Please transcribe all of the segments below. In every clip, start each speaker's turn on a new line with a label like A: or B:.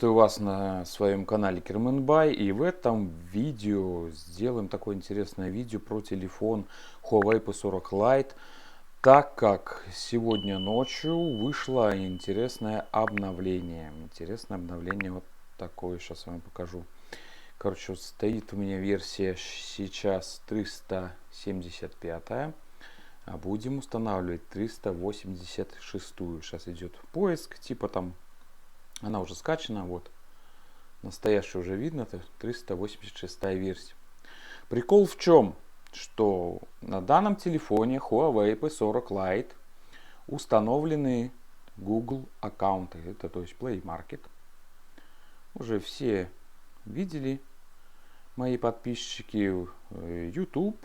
A: Приветствую вас на своем канале Керменбай, и в этом видео сделаем такое интересное видео про телефон Huawei P40 Lite, так как сегодня ночью вышло интересное обновление. Интересное обновление вот такое, сейчас вам покажу. Короче, вот стоит у меня версия сейчас 375, а будем устанавливать 386. Сейчас идет поиск, типа там она уже скачана, вот. Настоящая уже видно, это 386 версия. Прикол в чем? Что на данном телефоне Huawei P40 Lite установлены Google аккаунты. Это то есть Play Market. Уже все видели, мои подписчики, YouTube.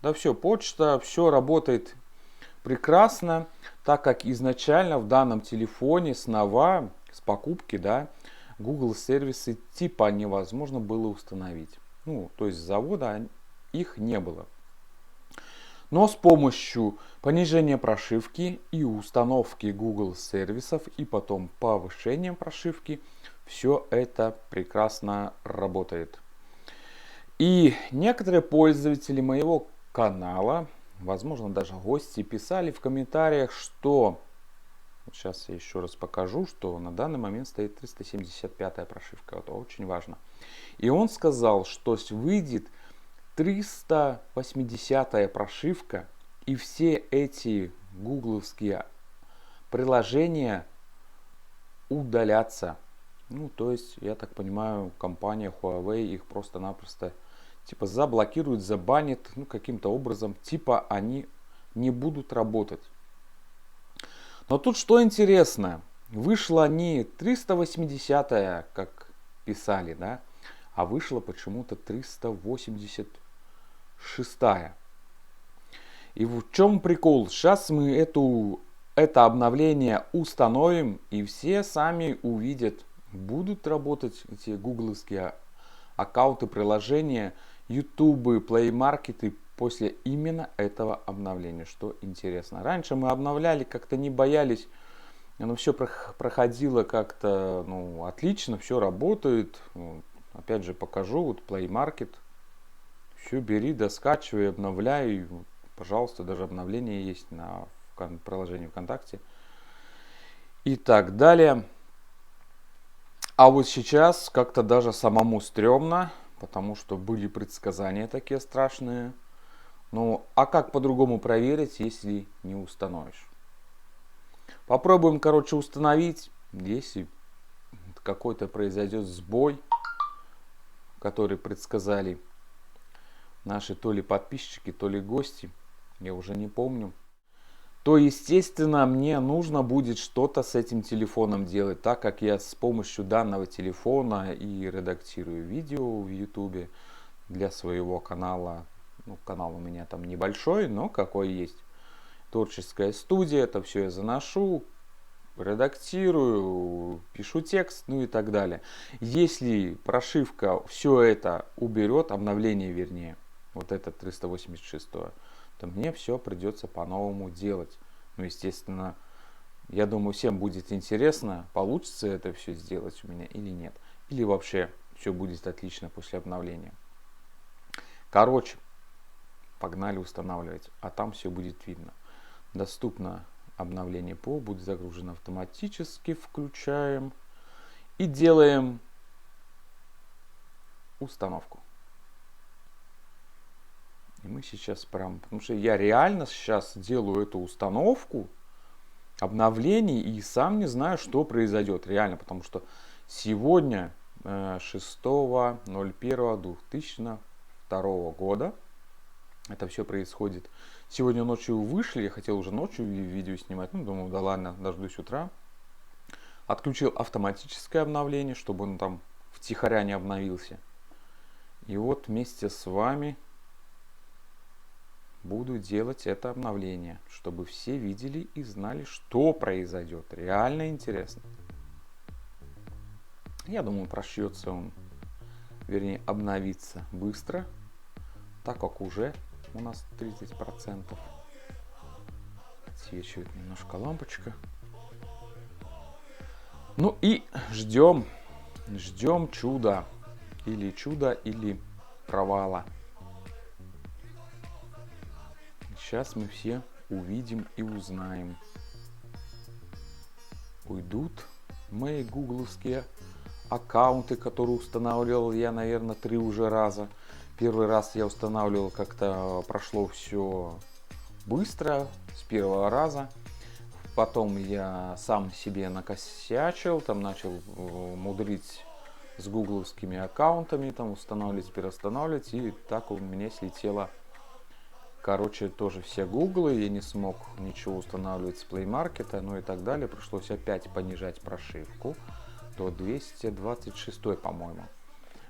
A: Да все, почта, все работает прекрасно, так как изначально в данном телефоне с покупки, да, Google сервисы типа невозможно было установить. Ну, то есть с завода их не было. Но с помощью понижения прошивки и установки Google сервисов и потом повышением прошивки все это прекрасно работает. И некоторые пользователи моего канала, возможно даже гости, писали в комментариях, что сейчас я еще раз покажу, что на данный момент стоит 375 прошивка. Это очень важно. И он сказал, что выйдет 380 прошивка, и все эти гугловские приложения удалятся. Ну, то есть, я так понимаю, компания Huawei их просто-напросто типа заблокирует, забанит, ну, каким-то образом, типа они не будут работать. Но тут что интересно, вышло не 380, как писали, да, а вышло почему-то 386. И в чем прикол? Сейчас мы это обновление установим, и все сами увидят, будут работать эти гугловские аккаунты, приложения, YouTube, Play Market после именно этого обновления, что интересно. Раньше мы обновляли, как-то не боялись, оно все проходило как-то, ну, отлично, все работает. Опять же покажу, вот Play Market, все бери, доскачивай, обновляй, пожалуйста, даже обновление есть на приложении ВКонтакте и так далее. А вот сейчас как-то даже самому стрёмно, потому что были предсказания такие страшные. Ну, а как по-другому проверить, если не установишь? Попробуем, короче, установить, если какой-то произойдет сбой, который предсказали наши то ли подписчики, то ли гости, я уже не помню, то, естественно, мне нужно будет что-то с этим телефоном делать, так как я с помощью данного телефона и редактирую видео в YouTube для своего канала. Ну, канал у меня там небольшой, но какой есть. Творческая студия, это все я заношу, редактирую, пишу текст, ну и так далее. Если прошивка все это уберет, обновление вернее, вот это 386, то мне все придется по-новому делать. Ну, естественно, я думаю, всем будет интересно, получится это все сделать у меня или нет. Или вообще все будет отлично после обновления. Короче, погнали устанавливать, а там все будет видно. Доступно обновление ПО, будет загружено автоматически, включаем и делаем установку. И мы сейчас прям, потому что я реально сейчас делаю эту установку обновлений и сам не знаю, что произойдет реально, потому что сегодня 6.01.2002 года это все происходит. Сегодня ночью вышли, я хотел уже ночью видео снимать, ну думаю, да ладно, дождусь утра. Отключил автоматическое обновление, чтобы он там втихаря не обновился. И вот вместе с вами буду делать это обновление, чтобы все видели и знали, что произойдет. Реально интересно. Я думаю, прошьется он, вернее, обновится быстро, так как уже у нас 30%. Подсвечивает немножко лампочка. Ну и ждем чуда. Или чуда, или провала. Сейчас мы все увидим и узнаем. Уйдут мои гугловские аккаунты, которые устанавливал я, наверное, 3 уже раза. Первый раз я устанавливал, как-то прошло все быстро, с первого раза. Потом я сам себе накосячил, там начал мудрить с гугловскими аккаунтами, там устанавливать, переустанавливать, и так у меня слетело, короче, тоже все гуглы, я не смог ничего устанавливать с Play Market, ну и так далее, пришлось опять понижать прошивку до 226, по-моему,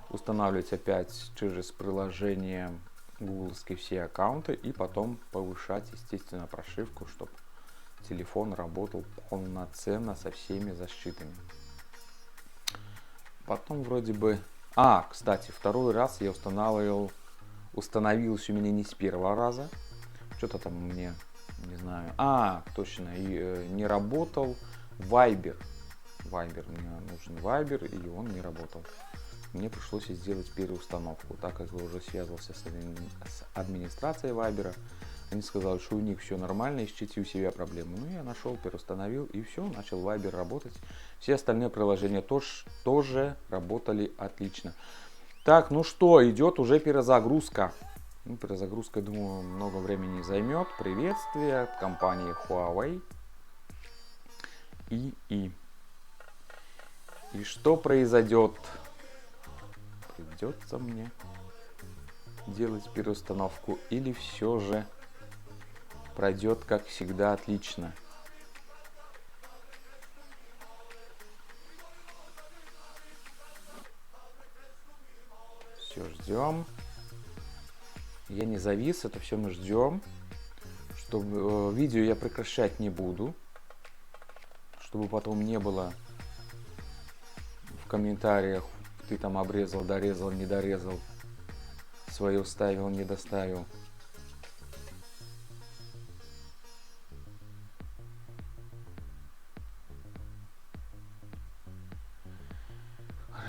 A: устанавливать опять через приложение гугловские все аккаунты и потом повышать, естественно, прошивку, чтобы телефон работал полноценно со всеми защитами. Потом вроде бы... кстати, второй раз я установился у меня не с первого раза. Что-то там мне, не знаю... точно, и не работал Viber. Мне нужен Viber, и он не работал. Мне пришлось сделать переустановку, так как я уже связывался с администрацией Viber. Они сказали, что у них все нормально, ищите у себя проблемы. Ну, я нашел, переустановил, и все, начал Viber работать. Все остальные приложения тоже работали отлично. Так, ну что, идет уже перезагрузка. Ну, перезагрузка, думаю, много времени займет. Приветствие от компании Huawei. И что произойдет? Придется мне делать переустановку или все же пройдет, как всегда, отлично. Все, ждем. Я не завис, это все мы ждем. Чтобы видео я прекращать не буду, чтобы потом не было в комментариях: ты там обрезал, дорезал, не дорезал, свое вставил, не доставил.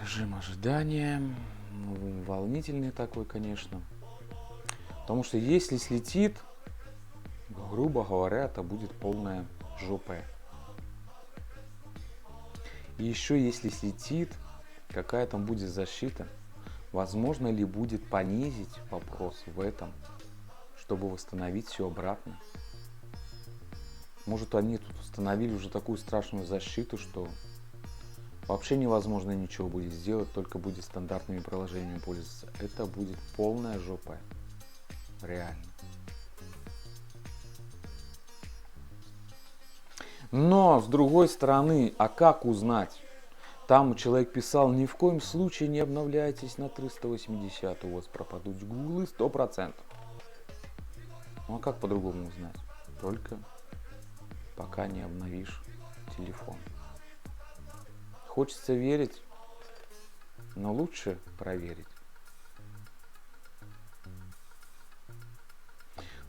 A: Режим ожидания. Волнительный такой, конечно. Потому что если слетит, грубо говоря, это будет полная жопа. И еще если слетит, какая там будет защита, возможно ли будет понизить вопрос в этом, чтобы восстановить все обратно. Может, они тут установили уже такую страшную защиту, что вообще невозможно ничего будет сделать, только будет стандартными приложениями пользоваться. Это будет полная жопа. Реально. Но, с другой стороны, а как узнать? Там человек писал: ни в коем случае не обновляйтесь на 380, у вас пропадут гуглы 100%. Ну а как по-другому узнать? Только пока не обновишь телефон. Хочется верить, но лучше проверить.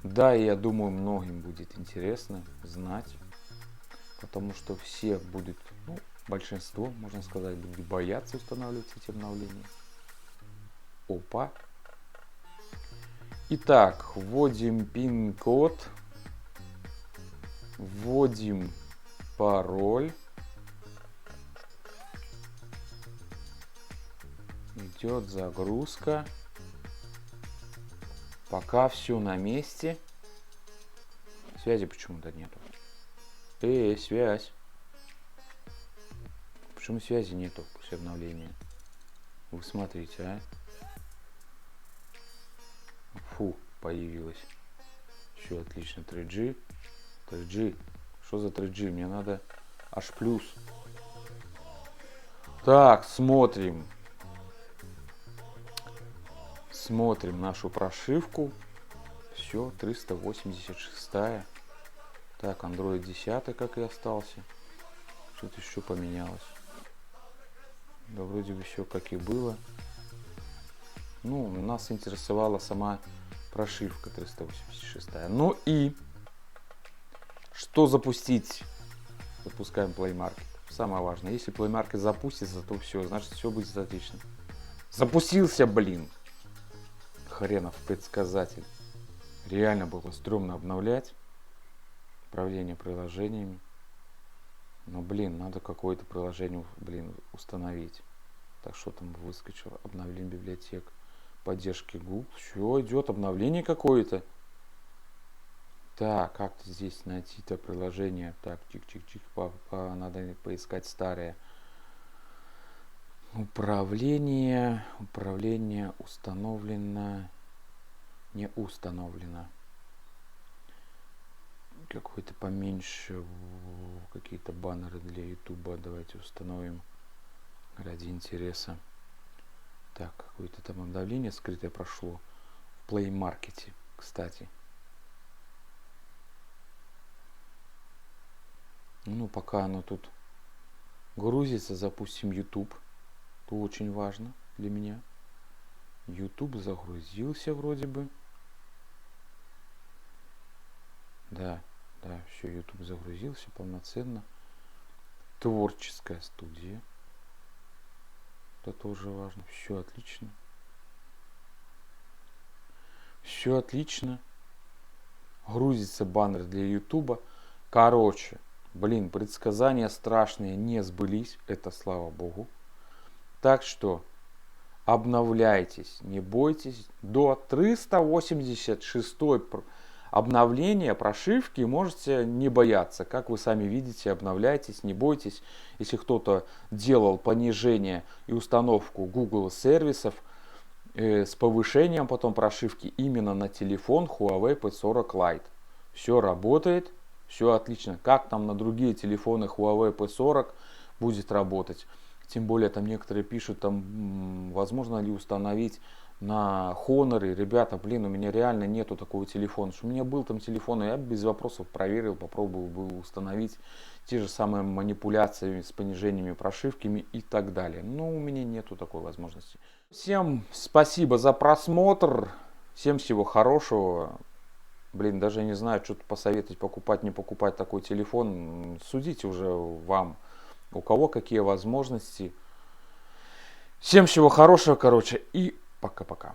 A: Да, я думаю, многим будет интересно знать, потому что все будут, большинство, можно сказать, будет бояться устанавливать эти обновления. Опа. Итак, вводим пин-код, вводим пароль. Идет загрузка. Пока все на месте. Связи почему-то нету. Связь. Почему связи нету после обновления? Вы смотрите, а? Фу, появилась. Все отлично. 3G. 3G. Что за 3G? Мне надо H+. Так, смотрим. Смотрим нашу прошивку. Все, 386. Так, Android 10, как и остался. Что-то еще поменялось. Да вроде бы все как и было. Ну, нас интересовала сама прошивка 386. Ну и что запустить? Запускаем Play Market. самое важное. Если Play Market запустится, то все, значит все будет отлично. Запустился, блин. Хренов предсказатель. Реально было стрёмно обновлять. Управление приложениями. Но, блин, надо какое-то приложение, блин, установить. Так, что там выскочило? Обновление библиотек. Поддержки Google. Все, идет обновление какое-то. Так, как-то здесь найти-то приложение. Так, чик-чик-чик. Надо поискать старое. Управление установлено. Не установлено. Какой-то поменьше. Какие-то баннеры для YouTube. Давайте установим ради интереса. Так, какое-то там обновление скрытое прошло. В Play Market, кстати. Ну, пока оно тут грузится, запустим YouTube. Это очень важно для меня. YouTube загрузился вроде бы. Да, все, YouTube загрузился полноценно. Творческая студия. Это тоже важно. Все отлично. Все отлично. Грузится баннер для YouTube. Короче, блин, предсказания страшные не сбылись. Это слава богу. Так что обновляйтесь, не бойтесь. До 386 обновления прошивки можете не бояться. Как вы сами видите, обновляйтесь, не бойтесь. Если кто-то делал понижение и установку Google сервисов с повышением потом прошивки именно на телефон Huawei P40 Lite. Все работает, все отлично. Как там на другие телефоны Huawei P40 будет работать? Тем более там некоторые пишут, там возможно ли установить на Honor. Ребята, блин, у меня реально нету такого телефона. У меня был там телефон, и я без вопросов проверил, попробовал бы установить те же самые манипуляции с понижениями прошивками и так далее. Но у меня нету такой возможности. Всем спасибо за просмотр. Всем всего хорошего. Блин, даже не знаю, что-то посоветовать, покупать, не покупать такой телефон. Судите уже вам, у кого какие возможности. Всем всего хорошего, короче, и пока-пока.